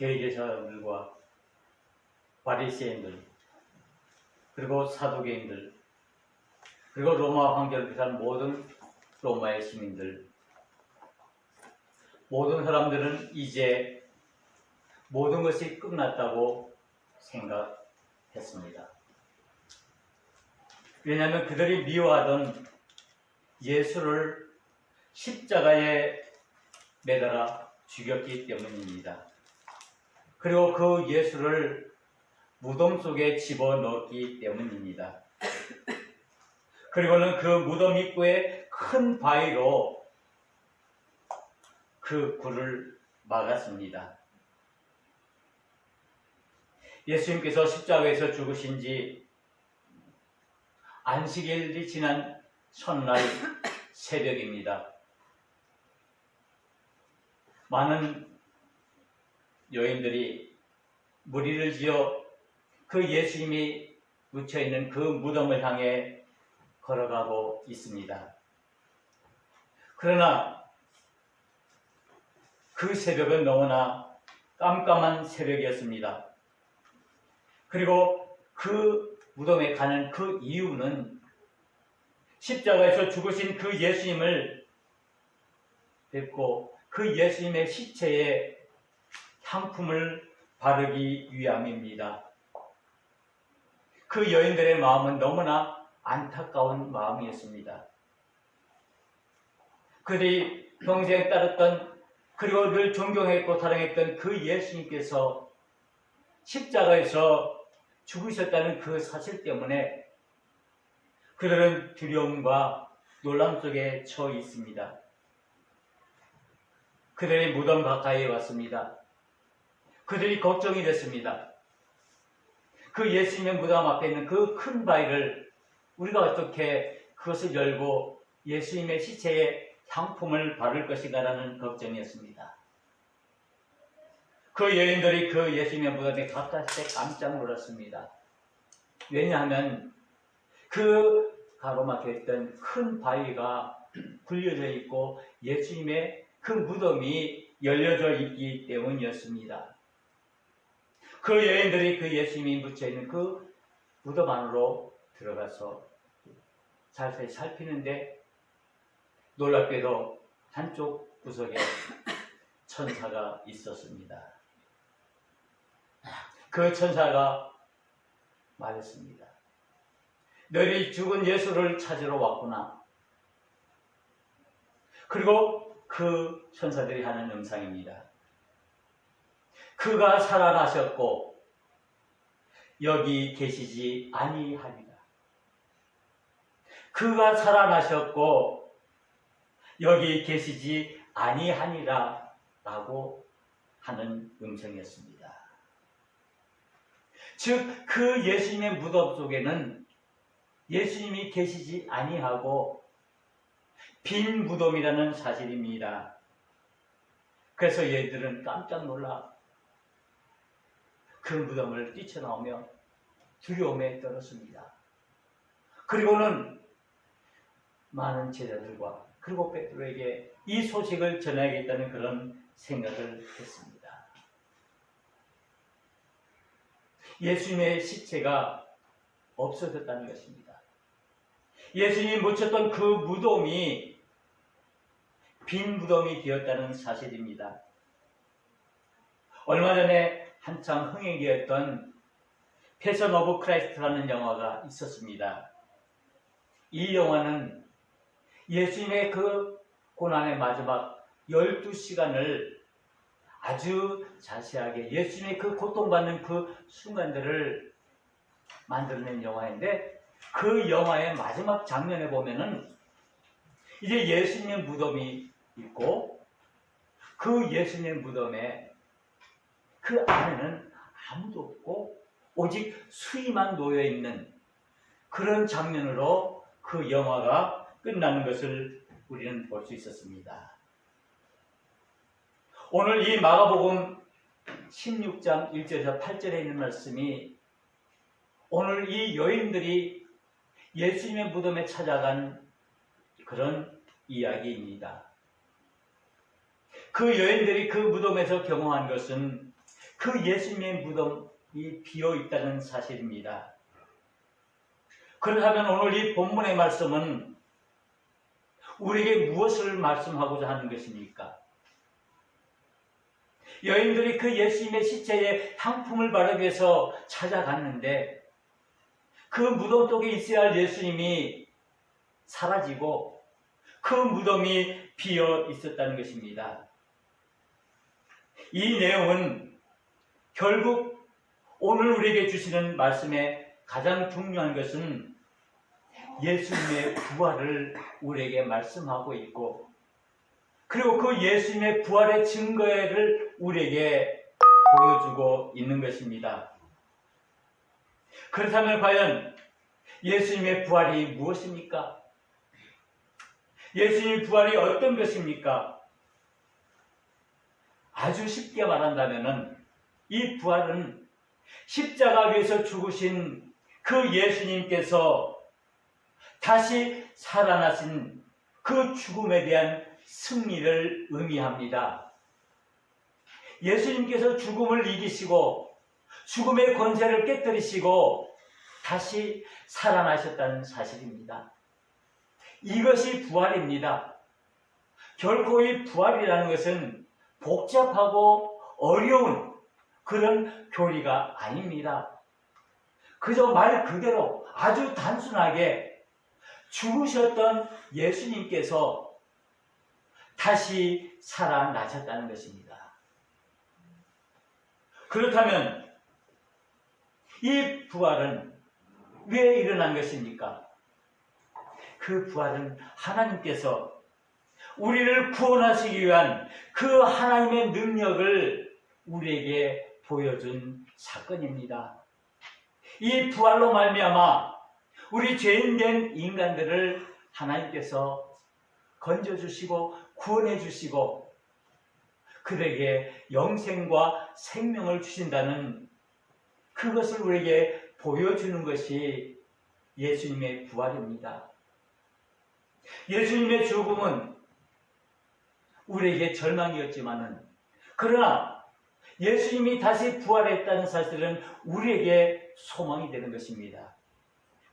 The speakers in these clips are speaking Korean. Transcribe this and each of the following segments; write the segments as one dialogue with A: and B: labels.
A: 대제사장들과 바리새인들, 그리고 사두개인들, 그리고 로마 황제를 비롯한 모든 로마의 시민들, 모든 사람들은 이제 모든 것이 끝났다고 생각했습니다. 왜냐하면 그들이 미워하던 예수를 십자가에 매달아 죽였기 때문입니다. 그리고 그 예수를 무덤 속에 집어넣었기 때문입니다. 그리고는 그 무덤 입구에 큰 바위로 그 굴을 막았습니다. 예수님께서 십자가에서 죽으신 지 안식일이 지난 첫날 새벽입니다. 많은 여인들이 무리를 지어 그 예수님이 묻혀있는 그 무덤을 향해 걸어가고 있습니다. 그러나 그 새벽은 너무나 깜깜한 새벽이었습니다. 그리고 그 무덤에 가는 그 이유는 십자가에서 죽으신 그 예수님을 뵙고 그 예수님의 시체에 향품을 바르기 위함입니다. 그 여인들의 마음은 너무나 안타까운 마음이었습니다. 그들이 평생 따랐던 그리고 늘 존경했고 사랑했던 그 예수님께서 십자가에서 죽으셨다는 그 사실 때문에 그들은 두려움과 놀람 속에 처해 있습니다. 그들이 무덤 가까이에 왔습니다. 그들이 걱정이 됐습니다. 그 예수님의 무덤 앞에 있는 그 큰 바위를 우리가 어떻게 그것을 열고 예수님의 시체에 향품을 바를 것인가라는 걱정이었습니다. 그 여인들이 그 예수님의 무덤에 가까이 깜짝 놀랐습니다. 왜냐하면 그 가로막혀있던 큰 바위가 굴려져 있고 예수님의 그 무덤이 열려져 있기 때문이었습니다. 그 여인들이 그 예수님이 묻혀있는 그 무덤 안으로 들어가서 살살 살피는데 놀랍게도 한쪽 구석에 천사가 있었습니다. 그 천사가 말했습니다. 너희 죽은 예수를 찾으러 왔구나. 그리고 그 천사들이 하는 음성입니다. 그가 살아나셨고 여기 계시지 아니하리라. 그가 살아나셨고 여기 계시지 아니하니라 라고 하는 음성이었습니다. 즉 그 예수님의 무덤 속에는 예수님이 계시지 아니하고 빈 무덤이라는 사실입니다. 그래서 얘들은 깜짝 놀라 그 무덤을 뛰쳐나오며 두려움에 떨었습니다. 그리고는 많은 제자들과 그리고 베드로에게 이 소식을 전해야겠다는 그런 생각을 했습니다. 예수님의 시체가 없어졌다는 것입니다. 예수님이 묻혔던 그 무덤이 빈 무덤이 되었다는 사실입니다. 얼마 전에 한창 흥행이었던 패션 오브 크라이스트라는 영화가 있었습니다. 이 영화는 예수님의 그 고난의 마지막 12시간을 아주 자세하게 예수님의 그 고통받는 그 순간들을 만들어낸 영화인데 그 영화의 마지막 장면에 보면은 이제 예수님의 무덤이 있고 그 예수님의 무덤에 그 안에는 아무도 없고 오직 수위만 놓여있는 그런 장면으로 그 영화가 끝나는 것을 우리는 볼 수 있었습니다. 오늘 이 마가복음 16장 1절에서 8절에 있는 말씀이 오늘 이 여인들이 예수님의 무덤에 찾아간 그런 이야기입니다. 그 여인들이 그 무덤에서 경험한 것은 그 예수님의 무덤이 비어 있다는 사실입니다. 그렇다면 오늘 이 본문의 말씀은 우리에게 무엇을 말씀하고자 하는 것입니까? 여인들이 그 예수님의 시체에 향품을 바르기 위해서 찾아갔는데 그 무덤 속에 있어야 할 예수님이 사라지고 그 무덤이 비어 있었다는 것입니다. 이 내용은 결국 오늘 우리에게 주시는 말씀의 가장 중요한 것은 예수님의 부활을 우리에게 말씀하고 있고 그리고 그 예수님의 부활의 증거를 우리에게 보여주고 있는 것입니다. 그렇다면 과연 예수님의 부활이 무엇입니까? 예수님의 부활이 어떤 것입니까? 아주 쉽게 말한다면 이 부활은 십자가 위에서 죽으신 그 예수님께서 다시 살아나신 그 죽음에 대한 승리를 의미합니다. 예수님께서 죽음을 이기시고 죽음의 권세를 깨뜨리시고 다시 살아나셨다는 사실입니다. 이것이 부활입니다. 결코 이 부활이라는 것은 복잡하고 어려운 그런 교리가 아닙니다. 그저 말 그대로 아주 단순하게 죽으셨던 예수님께서 다시 살아나셨다는 것입니다. 그렇다면 이 부활은 왜 일어난 것입니까? 그 부활은 하나님께서 우리를 구원하시기 위한 그 하나님의 능력을 우리에게 보여준 사건입니다. 이 부활로 말미암아 우리 죄인된 인간들을 하나님께서 건져주시고 구원해주시고 그들에게 영생과 생명을 주신다는 그것을 우리에게 보여주는 것이 예수님의 부활입니다. 예수님의 죽음은 우리에게 절망이었지만은 그러나 예수님이 다시 부활했다는 사실은 우리에게 소망이 되는 것입니다.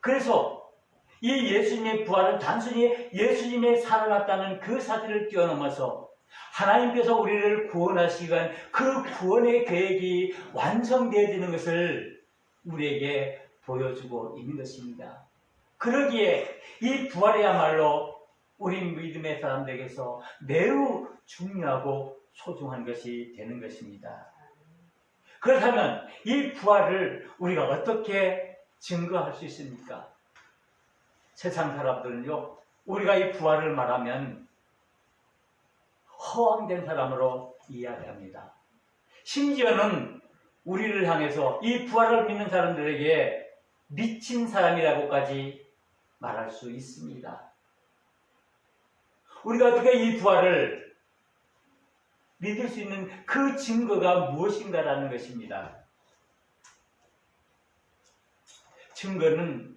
A: 그래서 이 예수님의 부활은 단순히 예수님의 살아났다는 그 사실을 뛰어넘어서 하나님께서 우리를 구원하시기 위한 그 구원의 계획이 완성되어지는 것을 우리에게 보여주고 있는 것입니다. 그러기에 이 부활이야말로 우리 믿음의 사람들에게서 매우 중요하고 소중한 것이 되는 것입니다. 그렇다면 이 부활을 우리가 어떻게 증거할 수 있습니까? 세상 사람들은요, 우리가 이 부활을 말하면 허황된 사람으로 이야기합니다. 심지어는 우리를 향해서 이 부활을 믿는 사람들에게 미친 사람이라고까지 말할 수 있습니다. 우리가 어떻게 이 부활을 믿을 수 있는 그 증거가 무엇인가라는 것입니다. 증거는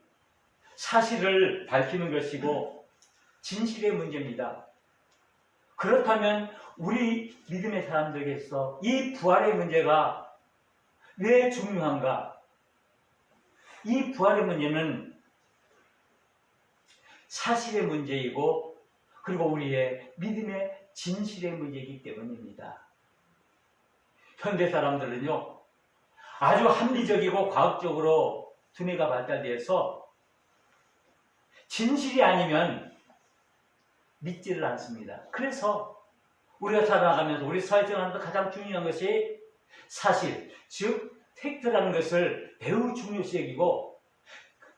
A: 사실을 밝히는 것이고 진실의 문제입니다. 그렇다면 우리 믿음의 사람들에게서 이 부활의 문제가 왜 중요한가? 이 부활의 문제는 사실의 문제이고 그리고 우리의 믿음의 진실의 문제이기 때문입니다. 현대 사람들은요, 아주 합리적이고 과학적으로 두뇌가 발달돼서 진실이 아니면 믿지를 않습니다. 그래서 우리가 살아가면서 우리 사회생활에서 가장 중요한 것이 사실, 즉 팩트라는 것을 매우 중요시 여기고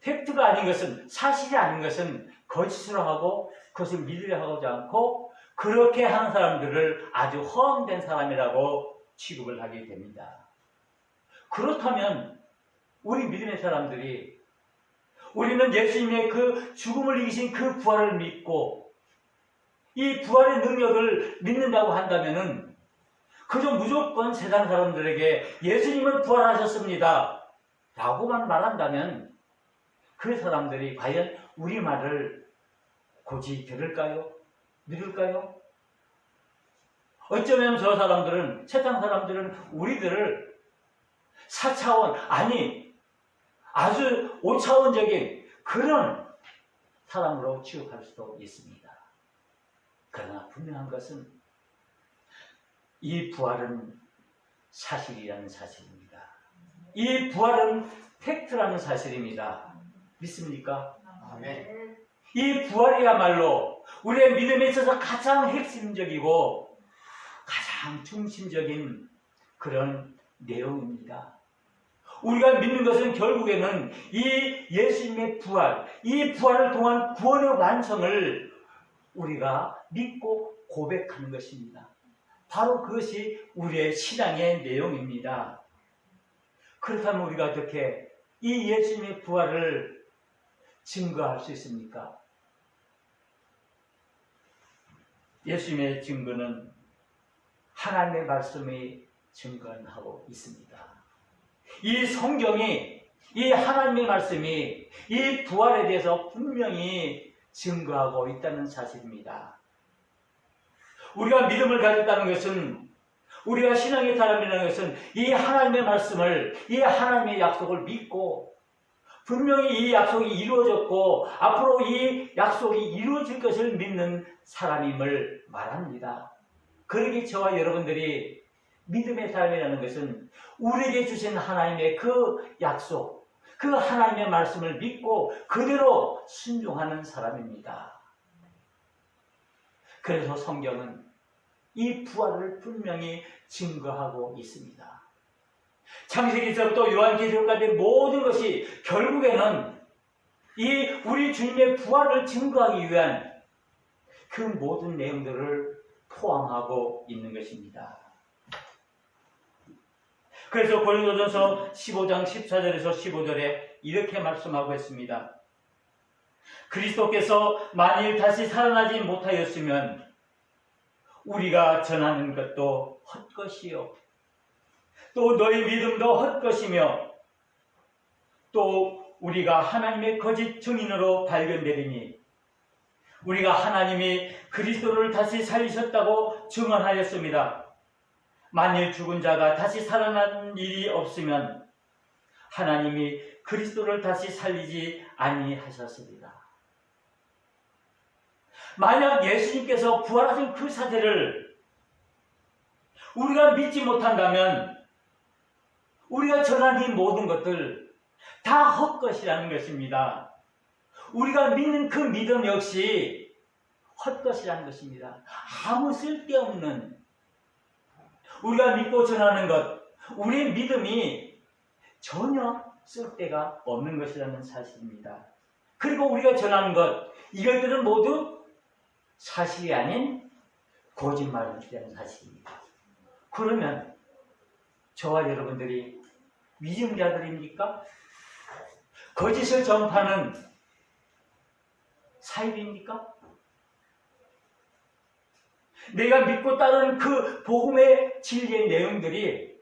A: 팩트가 아닌 것은, 사실이 아닌 것은 거짓으로 하고 그것을 믿으려 하지 않고 그렇게 하는 사람들을 아주 허황된 사람이라고 취급을 하게 됩니다. 그렇다면 우리 믿음의 사람들이 우리는 예수님의 그 죽음을 이기신 그 부활을 믿고 이 부활의 능력을 믿는다고 한다면은 그저 무조건 세상 사람들에게 예수님은 부활하셨습니다 라고만 말한다면 그 사람들이 과연 우리 말을 고지 들을까요? 믿을까요? 어쩌면 저 사람들은, 세상 사람들은 우리들을 4차원, 아니 아주 5차원적인 그런 사람으로 취급할 수도 있습니다. 그러나 분명한 것은 이 부활은 사실이라는 사실입니다. 이 부활은 팩트라는 사실입니다. 믿습니까?
B: 아멘.
A: 이 부활이야말로 우리의 믿음에 있어서 가장 핵심적이고 가장 중심적인 그런 내용입니다. 우리가 믿는 것은 결국에는 이 예수님의 부활, 이 부활을 통한 구원의 완성을 우리가 믿고 고백하는 것입니다. 바로 그것이 우리의 신앙의 내용입니다. 그렇다면 우리가 어떻게 이 예수님의 부활을 증거할 수 있습니까? 예수님의 증거는 하나님의 말씀이 증거하고 있습니다. 이 성경이, 이 하나님의 말씀이 이 부활에 대해서 분명히 증거하고 있다는 사실입니다. 우리가 믿음을 가졌다는 것은, 우리가 신앙의 사람이라는 것은 이 하나님의 말씀을, 이 하나님의 약속을 믿고 분명히 이 약속이 이루어졌고 앞으로 이 약속이 이루어질 것을 믿는 사람임을 말합니다. 그러기에 저와 여러분들이 믿음의 사람이라는 것은 우리에게 주신 하나님의 그 약속, 그 하나님의 말씀을 믿고 그대로 순종하는 사람입니다. 그래서 성경은 이 부활을 분명히 증거하고 있습니다. 창세기서부터 요한계시록까지 모든 것이 결국에는 이 우리 주님의 부활을 증거하기 위한 그 모든 내용들을 포함하고 있는 것입니다. 그래서 고린도전서 15장 14절에서 15절에 이렇게 말씀하고 있습니다. 그리스도께서 만일 다시 살아나지 못하였으면 우리가 전하는 것도 헛것이요 또 너희 믿음도 헛것이며 또 우리가 하나님의 거짓 증인으로 발견되리니 우리가 하나님이 그리스도를 다시 살리셨다고 증언하였습니다. 만일 죽은 자가 다시 살아난 일이 없으면 하나님이 그리스도를 다시 살리지 아니하셨습니다. 만약 예수님께서 부활하신 그 사실을 우리가 믿지 못한다면 우리가 전한 이 모든 것들 다 헛것이라는 것입니다. 우리가 믿는 그 믿음 역시 헛것이라는 것입니다. 아무 쓸데없는, 우리가 믿고 전하는 것, 우리의 믿음이 전혀 쓸데가 없는 것이라는 사실입니다. 그리고 우리가 전하는 것, 이것들은 모두 사실이 아닌 거짓말이라는 사실입니다. 그러면 저와 여러분들이 위증자들입니까? 거짓을 전파하는 사입입니까? 내가 믿고 따르는 그 복음의 진리의 내용들이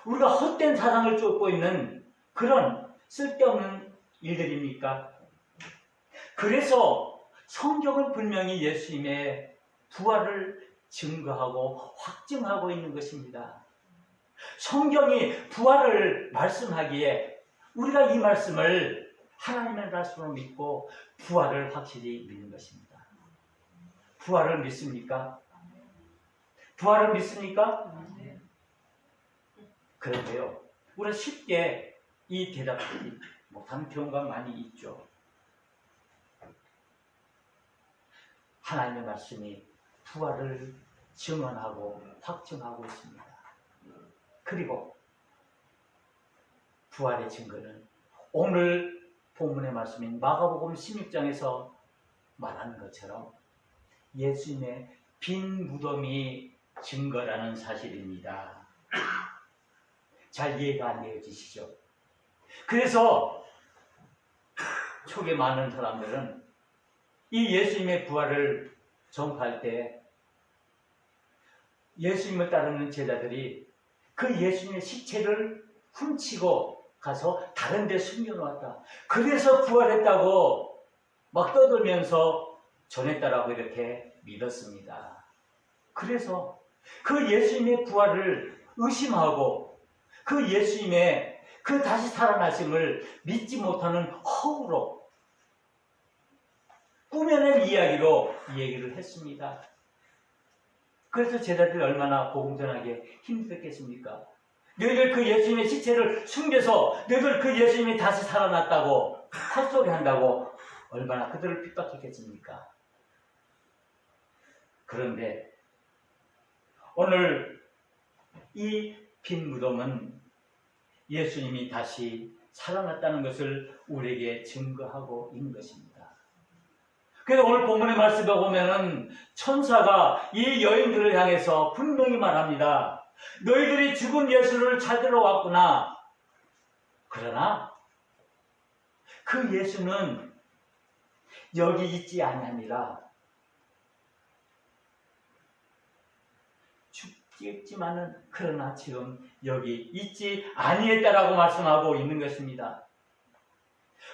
A: 우리가 헛된 사상을 쫓고 있는 그런 쓸데없는 일들입니까? 그래서 성경은 분명히 예수님의 부활을 증거하고 확증하고 있는 것입니다. 성경이 부활을 말씀하기에 우리가 이 말씀을 하나님의 말씀으로 믿고 부활을 확실히 믿는 것입니다. 부활을 믿습니까? 부활을 믿습니까? 그런데요, 우리가 쉽게 이 대답하지 못하는 경우가 많이 있죠. 하나님의 말씀이 부활을 증언하고 확증하고 있습니다. 그리고 부활의 증거는 오늘 본문의 말씀인 마가복음 16장에서 말하는 것처럼 예수님의 빈 무덤이 증거라는 사실입니다. 잘 이해가 안 되어지시죠? 그래서 초기 많은 사람들은 이 예수님의 부활을 전파할 때 예수님을 따르는 제자들이 그 예수님의 시체를 훔치고 가서 다른 데 숨겨놓았다. 그래서 부활했다고 막 떠들면서 전했다라고 이렇게 믿었습니다. 그래서 그 예수님의 부활을 의심하고 그 예수님의 그 다시 살아나심을 믿지 못하는 허구로 꾸며낸 이야기로 얘기를 했습니다. 그래서 제자들이 얼마나 복음 전하기에 힘들었겠습니까? 너희들 그 예수님의 시체를 숨겨서 너희들 그 예수님이 다시 살아났다고 헛소리 한다고 얼마나 그들을 핍박했겠습니까? 그런데 오늘 이 빈 무덤은 예수님이 다시 살아났다는 것을 우리에게 증거하고 있는 것입니다. 그래서 오늘 본문의 말씀에 보면은 천사가 이 여인들을 향해서 분명히 말합니다. 너희들이 죽은 예수를 찾으러 왔구나. 그러나 그 예수는 여기 있지 아니하니라. 죽겠지만은 그러나 지금 여기 있지 아니했다라고 말씀하고 있는 것입니다.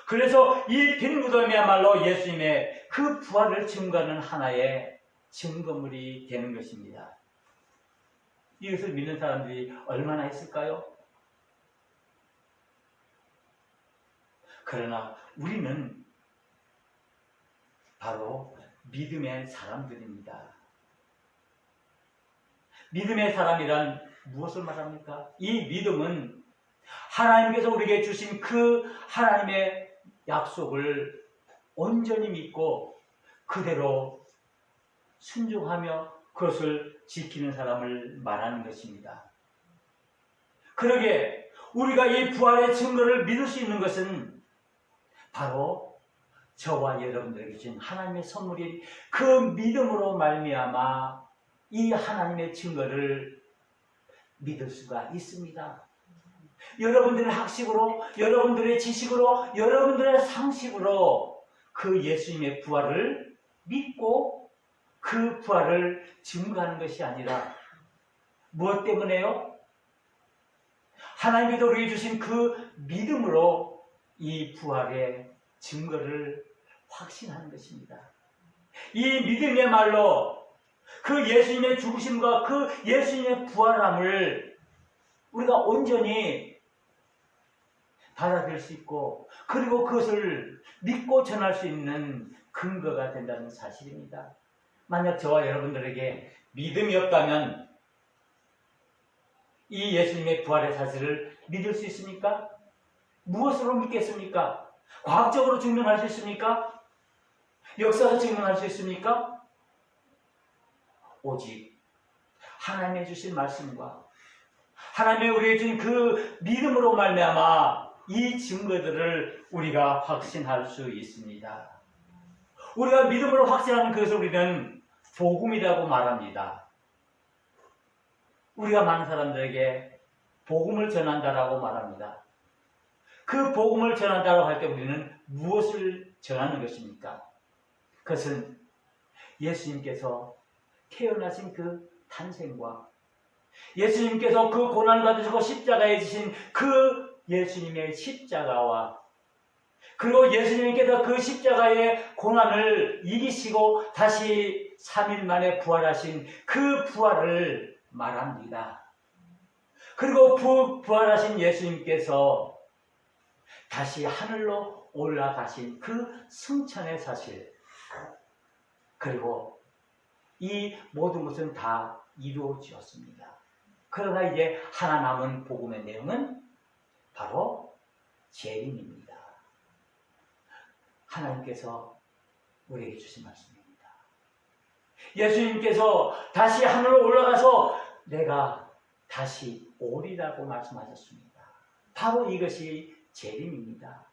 A: 그래서 이 빈 무덤이야말로 예수님의 그 부활을 증거하는 하나의 증거물이 되는 것입니다. 이것을 믿는 사람들이 얼마나 있을까요? 그러나 우리는 바로 믿음의 사람들입니다. 믿음의 사람이란 무엇을 말합니까? 이 믿음은 하나님께서 우리에게 주신 그 하나님의 약속을 온전히 믿고 그대로 순종하며 그것을 지키는 사람을 말하는 것입니다. 그러게 우리가 이 부활의 증거를 믿을 수 있는 것은 바로 저와 여러분들에게 주신 하나님의 선물인 그 믿음으로 말미암아 이 하나님의 증거를 믿을 수가 있습니다. 여러분들의 학식으로, 여러분들의 지식으로, 여러분들의 상식으로 그 예수님의 부활을 믿고 그 부활을 증거하는 것이 아니라 무엇 때문에요? 하나님께서 우리에게 주신 그 믿음으로 이 부활의 증거를 확신하는 것입니다. 이 믿음의 말로 그 예수님의 죽으심과 그 예수님의 부활함을 우리가 온전히 받아들일 수 있고 그리고 그것을 믿고 전할 수 있는 근거가 된다는 사실입니다. 만약 저와 여러분들에게 믿음이 없다면 이 예수님의 부활의 사실을 믿을 수 있습니까? 무엇으로 믿겠습니까? 과학적으로 증명할 수 있습니까? 역사로 증명할 수 있습니까? 오직 하나님의 주신 말씀과 하나님의 우리에게 주신 그 믿음으로 말미암아 이 증거들을 우리가 확신할 수 있습니다. 우리가 믿음으로 확신하는 그것을 우리는 복음이라고 말합니다. 우리가 많은 사람들에게 복음을 전한다라고 말합니다. 그 복음을 전한다라고 할 때 우리는 무엇을 전하는 것입니까? 그것은 예수님께서 태어나신 그 탄생과 예수님께서 그 고난을 받으시고 십자가에 지신 그 예수님의 십자가와 그리고 예수님께서 그 십자가의 고난을 이기시고 다시 3일 만에 부활하신 그 부활을 말합니다. 그리고 부활하신 예수님께서 다시 하늘로 올라가신 그 승천의 사실 그리고 이 모든 것은 다 이루어지었습니다. 그러나 이제 하나 남은 복음의 내용은 바로 재림입니다. 하나님께서 우리에게 주신 말씀입니다. 예수님께서 다시 하늘로 올라가서 내가 다시 오리라고 말씀하셨습니다. 바로 이것이 재림입니다.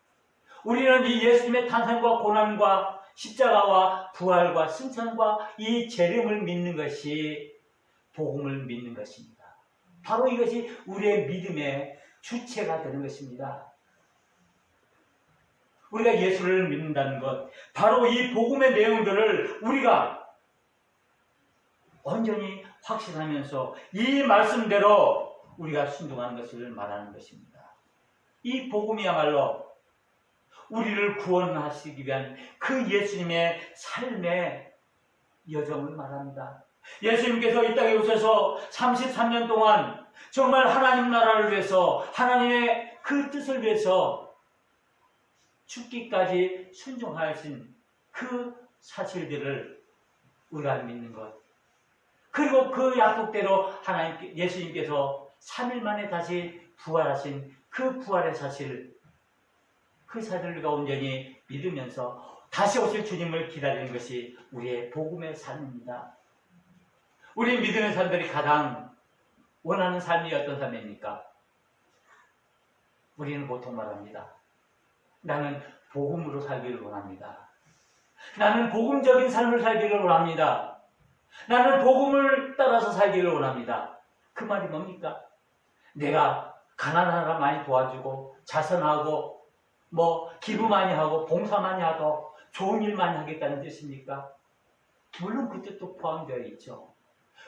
A: 우리는 이 예수님의 탄생과 고난과 십자가와 부활과 승천과 이 재림을 믿는 것이 복음을 믿는 것입니다. 바로 이것이 우리의 믿음의 주체가 되는 것입니다. 우리가 예수를 믿는다는 것, 바로 이 복음의 내용들을 우리가 온전히 확신하면서 이 말씀대로 우리가 순종하는 것을 말하는 것입니다. 이 복음이야말로 우리를 구원하시기 위한 그 예수님의 삶의 여정을 말합니다. 예수님께서 이 땅에 오셔서 33년 동안 정말 하나님 나라를 위해서 하나님의 그 뜻을 위해서 죽기까지 순종하신 그 사실들을 우리가 믿는 것. 그리고 그 약속대로 예수님께서 3일 만에 다시 부활하신 그 부활의 사실, 그 사실을 우리가 온전히 믿으면서 다시 오실 주님을 기다리는 것이 우리의 복음의 삶입니다. 우리 믿는 사람들이 가장 원하는 삶이 어떤 삶입니까? 우리는 보통 말합니다. 나는 복음으로 살기를 원합니다. 나는 복음적인 삶을 살기를 원합니다. 나는 복음을 따라서 살기를 원합니다. 그 말이 뭡니까? 내가 가난한 사람 많이 도와주고 자선하고 기부 많이 하고 봉사 많이 하고 좋은 일 많이 하겠다는 뜻입니까? 물론 그 뜻도 포함되어 있죠.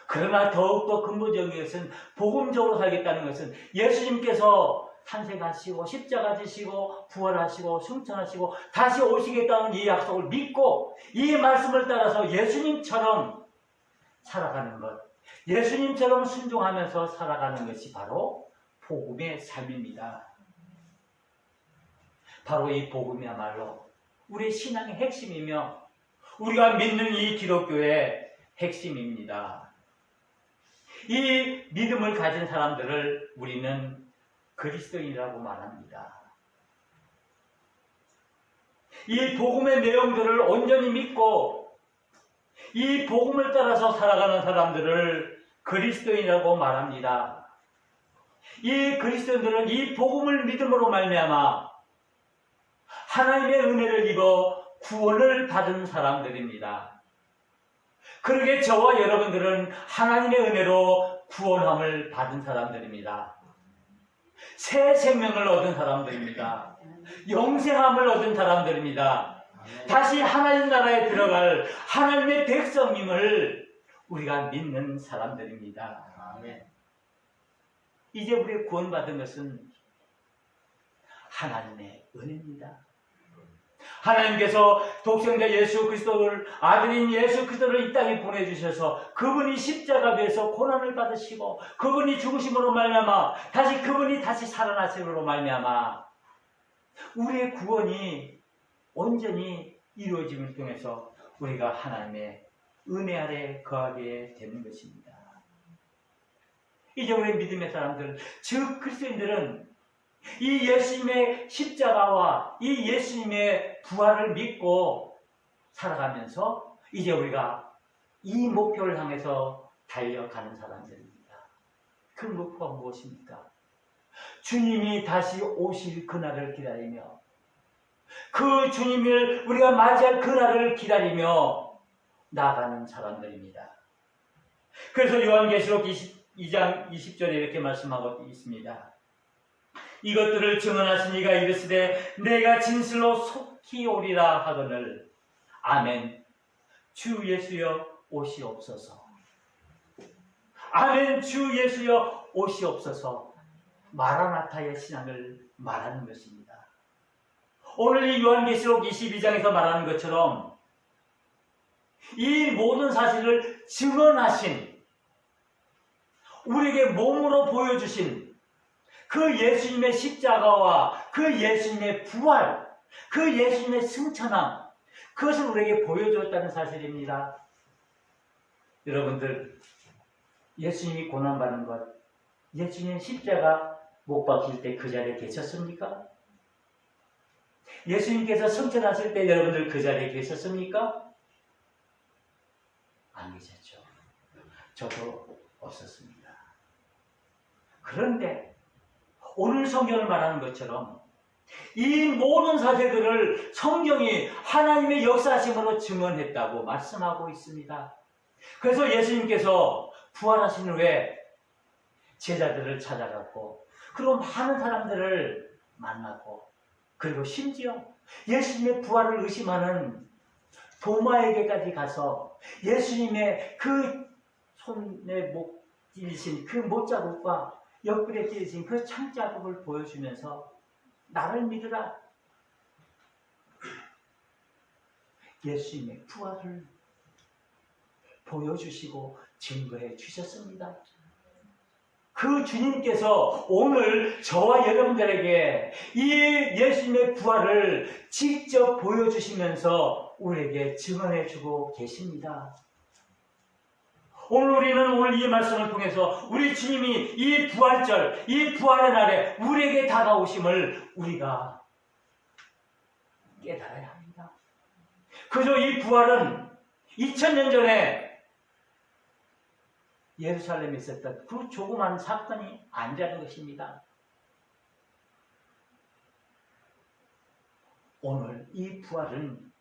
A: 그러나 더욱더 근본적인 것은 복음적으로 살겠다는 것은 예수님께서 탄생하시고 십자가 지시고 부활하시고 승천하시고 다시 오시겠다는 이 약속을 믿고 이 말씀을 따라서 예수님처럼 살아가는 것, 예수님처럼 순종하면서 살아가는 것이 바로 복음의 삶입니다. 바로 이 복음이야말로 우리 신앙의 핵심이며 우리가 믿는 이 기독교의 핵심입니다. 이 믿음을 가진 사람들을 우리는 그리스도인이라고 말합니다. 이 복음의 내용들을 온전히 믿고 이 복음을 따라서 살아가는 사람들을 그리스도인이라고 말합니다. 이 그리스도인들은 이 복음을 믿음으로 말미암아 하나님의 은혜를 입어 구원을 받은 사람들입니다. 그러게 저와 여러분들은 하나님의 은혜로 구원함을 받은 사람들입니다. 새 생명을 얻은 사람들입니다. 영생함을 얻은 사람들입니다. 다시 하나님 나라에 들어갈 하나님의 백성임을 우리가 믿는 사람들입니다. 이제 우리가 구원받은 것은 하나님의 은혜입니다. 하나님께서 독생자 예수 그리스도를, 아들인 예수 그리스도를 이 땅에 보내주셔서 그분이 십자가에서 고난을 받으시고 그분이 죽으심으로 말미암아 그분이 다시 살아나심으로 말미암아 우리의 구원이 온전히 이루어짐을 통해서 우리가 하나님의 은혜 아래 거하게 되는 것입니다. 이제 우리 믿음의 사람들, 즉 그리스도인들은 이 예수님의 십자가와 이 예수님의 부활을 믿고 살아가면서 이제 우리가 이 목표를 향해서 달려가는 사람들입니다. 그 목표가 무엇입니까? 주님이 다시 오실 그날을 기다리며 그 주님을 우리가 맞이할 그날을 기다리며 나아가는 사람들입니다. 그래서 요한계시록 22장 20절에 이렇게 말씀하고 있습니다. 이것들을 증언하신 이가 이르시되 내가 진실로 속히 오리라 하거늘 아멘. 주 예수여 오시옵소서. 아멘. 주 예수여 오시옵소서. 마라나타의 신앙을 말하는 것입니다. 오늘 이 요한계시록 22장에서 말하는 것처럼 이 모든 사실을 증언하신, 우리에게 몸으로 보여주신 그 예수님의 십자가와 그 예수님의 부활, 그 예수님의 승천함, 그것을 우리에게 보여주었다는 사실입니다. 여러분들, 예수님이 고난받는 것, 예수님 십자가 못 박힐 때 그 자리에 계셨습니까? 예수님께서 승천하실 때 여러분들 그 자리에 계셨습니까? 안 계셨죠. 저도 없었습니다. 그런데 오늘 성경을 말하는 것처럼 이 모든 사실들을 성경이 하나님의 역사하심으로 증언했다고 말씀하고 있습니다. 그래서 예수님께서 부활하신 후에 제자들을 찾아갔고 그리고 많은 사람들을 만났고 그리고 심지어 예수님의 부활을 의심하는 도마에게까지 가서 예수님의 그 손에 못 찔리신 그 못자국과 옆구리에 찔리신 그 창자국을 보여주면서 나를 믿으라. 예수님의 부활을 보여주시고 증거해 주셨습니다. 그 주님께서 오늘 저와 여러분들에게 이 예수님의 부활을 직접 보여주시면서 우리에게 증언해주고 계십니다. 오늘 이 말씀을 통해서 우리 주님이 이 부활절, 이 부활의 날에 우리에게 다가오심을 우리가 깨달아야 합니다. 그저 이 부활은 2000년 전에 예루살렘에 있었던 그 조그만 사건이 아니라는 것입니다. 오늘 이 부활은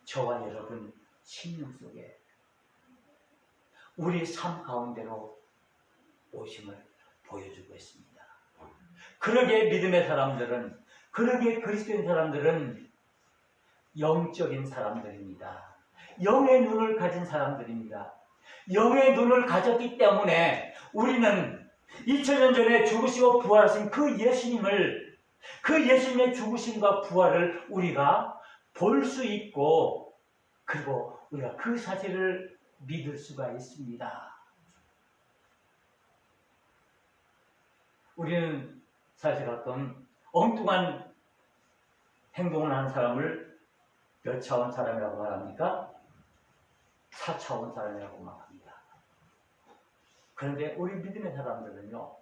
A: 저와 여러분 심령 속에 우리 삶 가운데로 오심을 보여주고 있습니다. 그러게 믿음의 사람들은, 그러게 그리스도인 사람들은 영적인 사람들입니다. 영의 눈을 가진 사람들입니다. 영의 눈을 가졌기 때문에 우리는 2000년 전에 죽으시고 부활하신 그 예수님을, 그 예수님의 죽으심과 부활을 우리가 볼 수 있고, 그리고 우리가 그 사실을 믿을 수가 있습니다. 우리는 사실 어떤 엉뚱한 행동을 하는 사람을 몇 차원 사람이라고 말합니까? 4차원 사람이라고 말합니다. 그런데 우리 믿음의 사람들은요,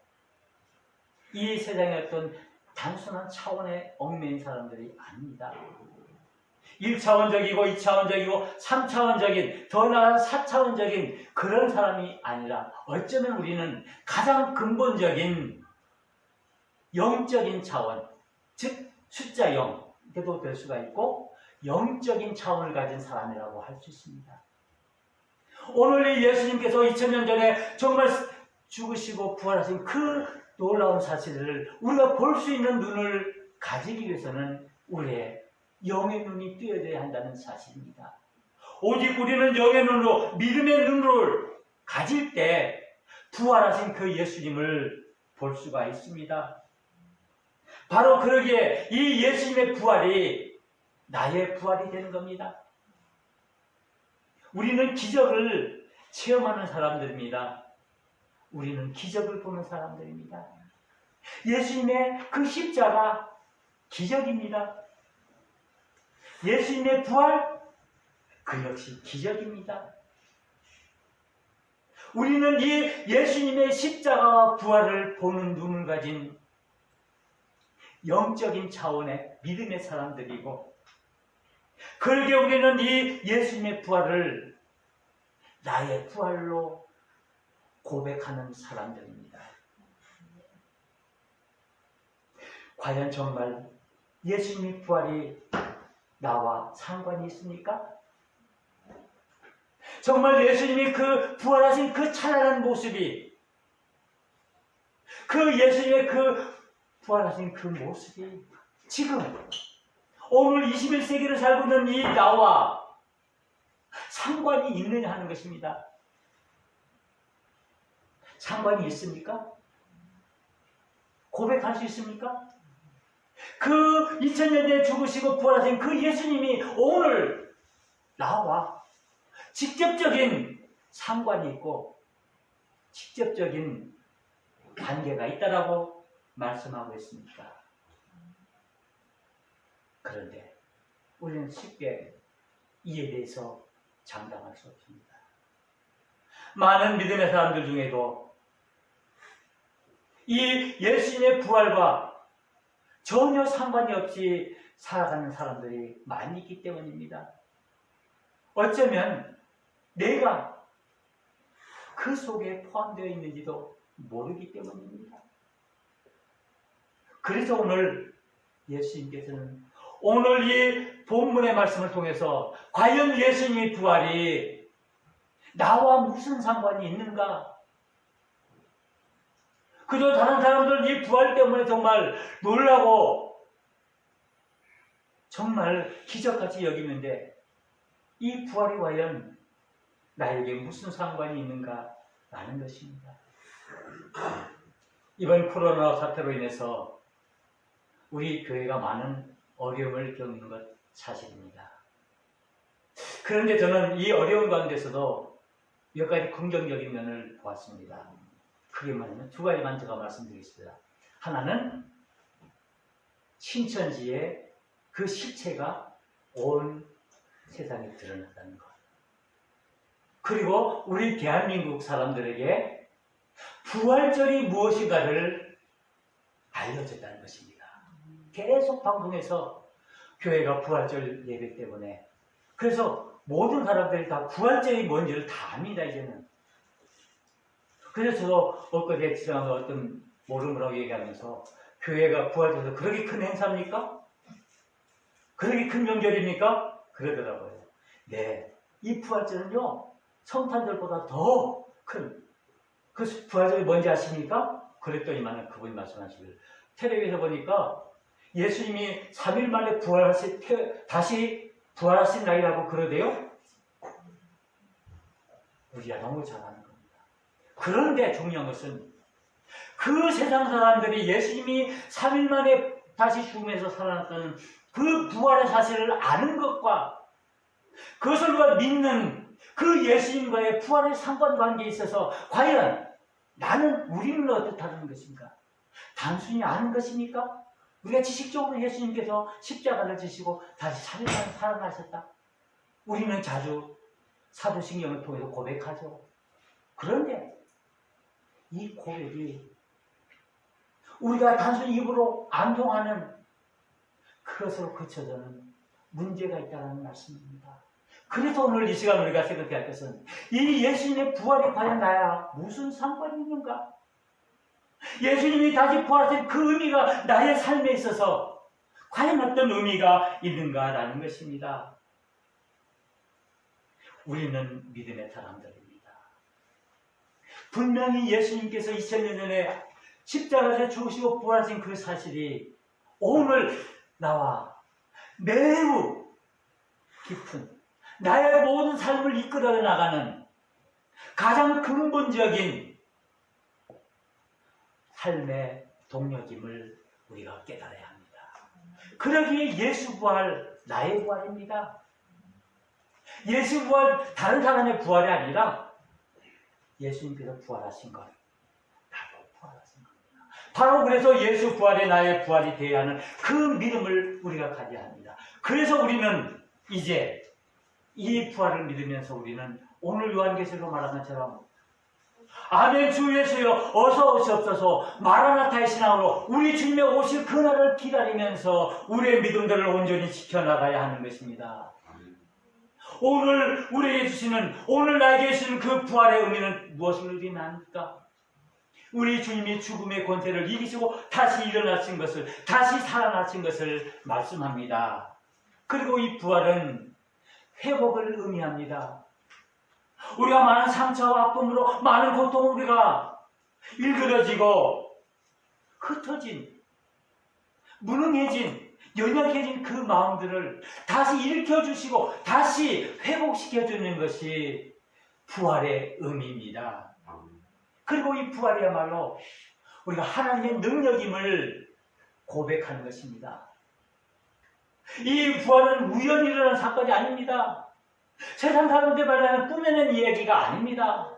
A: 이 세상의 어떤 단순한 차원에 얽매인 사람들이 아닙니다. 1차원적이고 2차원적이고 3차원적인, 더 나아가 4차원적인 그런 사람이 아니라 어쩌면 우리는 가장 근본적인 영적인 차원, 즉 숫자 0도 될 수가 있고 영적인 차원을 가진 사람이라고 할 수 있습니다. 오늘 이 예수님께서 2000년 전에 정말 죽으시고 부활하신 그 놀라운 사실을 우리가 볼 수 있는 눈을 가지기 위해서는 우리의 영의 눈이 뜨여져야 한다는 사실입니다. 오직 우리는 영의 눈으로, 믿음의 눈을 가질 때 부활하신 그 예수님을 볼 수가 있습니다. 바로 그러기에 이 예수님의 부활이 나의 부활이 되는 겁니다. 우리는 기적을 체험하는 사람들입니다. 우리는 기적을 보는 사람들입니다. 예수님의 그 십자가 기적입니다. 예수님의 부활, 그 역시 기적입니다. 우리는 이 예수님의 십자가와 부활을 보는 눈을 가진 영적인 차원의 믿음의 사람들이고, 그러게 우리는 이 예수님의 부활을 나의 부활로 고백하는 사람들입니다. 과연 정말 예수님의 부활이 나와 상관이 있습니까? 정말 예수님이 그 부활하신 그 찬란한 모습이, 그 예수님의 그 부활하신 그 모습이 지금 오늘 21세기를 살고 있는 이 나와 상관이 있느냐 하는 것입니다. 상관이 있습니까? 고백할 수 있습니까? 그 2000년 전에 죽으시고 부활하신 그 예수님이 오늘 나와 직접적인 상관이 있고 직접적인 관계가 있다라고 말씀하고 있습니다. 그런데 우리는 쉽게 이에 대해서 장담할 수 없습니다. 많은 믿음의 사람들 중에도 이 예수님의 부활과 전혀 상관이 없이 살아가는 사람들이 많이 있기 때문입니다. 어쩌면 내가 그 속에 포함되어 있는지도 모르기 때문입니다. 그래서 오늘 예수님께서는 오늘 이 본문의 말씀을 통해서 과연 예수님의 부활이 나와 무슨 상관이 있는가? 그저 다른 사람들 이 부활 때문에 정말 놀라고 정말 기적같이 여기는데 이 부활이 과연 나에게 무슨 상관이 있는가 라는 것입니다. 이번 코로나 사태로 인해서 우리 교회가 많은 어려움을 겪는 것 사실입니다. 그런데 저는 이 어려운 가운데서도 몇 가지 긍정적인 면을 보았습니다. 크게 말하면 두 가지만 제가 말씀드리겠습니다. 하나는 신천지의 그 실체가 온 세상에 드러났다는 것. 그리고 우리 대한민국 사람들에게 부활절이 무엇인가를 알려줬다는 것입니다. 계속 방송에서 교회가 부활절 예배 때문에, 그래서 모든 사람들이 다 부활절이 뭔지를 다 압니다, 이제는. 그래서 저도 엊그제 지나간 어떤 모름이라고 얘기하면서, 교회가 부활절에서 그렇게 큰 행사입니까? 그렇게 큰 명절입니까? 그러더라고요. 네, 이 부활절은요, 성탄절보다 더 큰, 그 부활절이 뭔지 아십니까? 그랬더니만 그분이 말씀하시길, 텔레비에서 보니까 예수님이 3일 만에 다시 부활하신 날이라고 그러대요? 우리가 너무 잘 아는 겁니다. 그런데 중요한 것은 그 세상 사람들이 예수님이 3일 만에 다시 죽음에서 살아났다는 그 부활의 사실을 아는 것과 그것을 우리가 믿는 그 예수님과의 부활의 상관관계에 있어서 과연 우리는 어떻다는 것입니까? 단순히 아는 것입니까? 우리가 지식적으로 예수님께서 십자가를 지시고 다시 3일 만에 살아나셨다. 우리는 자주 사도신경을 통해서 고백하죠. 그런데 이 고백이 우리가 단순히 입으로 암송하는 그것으로 그쳐서는 문제가 있다는 말씀입니다. 그래서 오늘 이 시간 우리가 생각해야 할 것은 이 예수님의 부활이 과연 나야 무슨 상관이 있는가? 예수님이 다시 부활하신 그 의미가 나의 삶에 있어서 과연 어떤 의미가 있는가라는 것입니다. 우리는 믿음의 사람들입니다. 분명히 예수님께서 2000년 전에 십자가에서 죽으시고 부활하신 그 사실이 오늘 나와 매우 깊은 나의 모든 삶을 이끌어 나가는 가장 근본적인 삶의 동력임을 우리가 깨달아야 합니다. 그러기에 예수 부활, 나의 부활입니다. 예수 부활, 다른 사람의 부활이 아니라 예수님께서 부활하신 것, 나도 부활하신 겁니다. 바로 그래서 예수 부활이 나의 부활이 되어야 하는 그 믿음을 우리가 가져야 합니다. 그래서 우리는 이제 이 부활을 믿으면서 우리는 오늘 요한계시록으로 말한 것처럼 아멘 주 예수여 어서 오시옵소서 마라나타의 신앙으로 우리 주님의 오실 그날을 기다리면서 우리의 믿음들을 온전히 지켜나가야 하는 것입니다. 오늘 우리에게 주시는, 오늘 나에게 주시는 그 부활의 의미는 무엇을 의미합니까? 우리 주님이 죽음의 권세를 이기시고 다시 일어나신 것을, 다시 살아나신 것을 말씀합니다. 그리고 이 부활은 회복을 의미합니다. 우리가 많은 상처와 아픔으로 많은 고통을 우리가 일그러지고 흩어진, 무능해진, 연약해진 그 마음들을 다시 일으켜주시고 다시 회복시켜주는 것이 부활의 의미입니다. 그리고 이 부활이야말로 우리가 하나님의 능력임을 고백하는 것입니다. 이 부활은 우연히 일어난 사건이 아닙니다. 세상 사람들 말하는 꾸며낸 이야기가 아닙니다.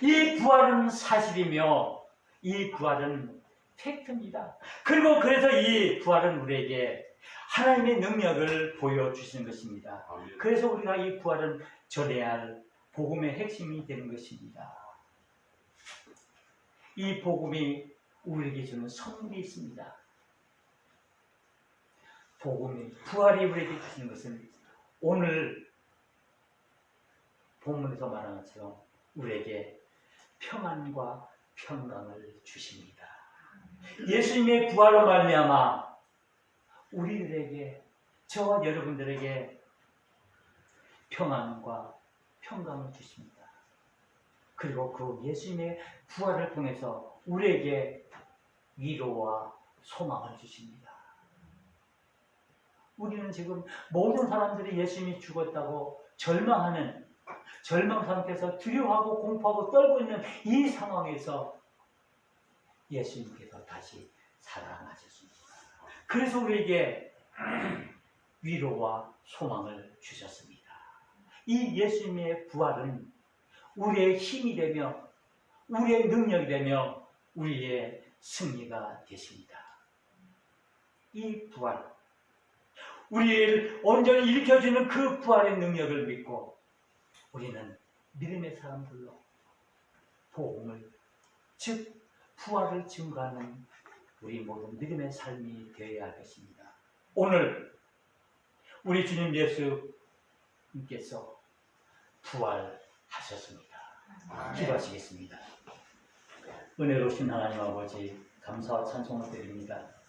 A: 이 부활은 사실이며 이 부활은 팩트입니다. 그리고 그래서 이 부활은 우리에게 하나님의 능력을 보여주시는 것입니다. 그래서 우리가 이 부활은 전해야 할 복음의 핵심이 되는 것입니다. 이 복음이 우리에게 주는 선물이 있습니다. 복음이, 부활이 우리에게 주시는 것은 오늘 본문에서 말한 것처럼 우리에게 평안과 평강을 주십니다. 예수님의 부활로 말미암아 우리들에게, 저와 여러분들에게 평안과 평강을 주십니다. 그리고 그 예수님의 부활을 통해서 우리에게 위로와 소망을 주십니다. 우리는 지금 모든 사람들이 예수님이 죽었다고 절망하는, 절망 상태에서 두려워하고 공포하고 떨고 있는 이 상황에서 예수님께서 다시 살아나셨습니다. 그래서 우리에게 위로와 소망을 주셨습니다. 이 예수님의 부활은 우리의 힘이 되며 우리의 능력이 되며 우리의 승리가 되십니다. 이 부활, 우리를 온전히 일으켜주는 그 부활의 능력을 믿고 우리는 믿음의 사람들로 복음을, 즉 부활을 증거하는 우리 모든 믿음의 삶이 되어야 하겠습니다. 오늘 우리 주님 예수님께서 부활하셨습니다. 기도하시겠습니다. 은혜로우신 하나님 아버지, 감사와 찬송을 드립니다.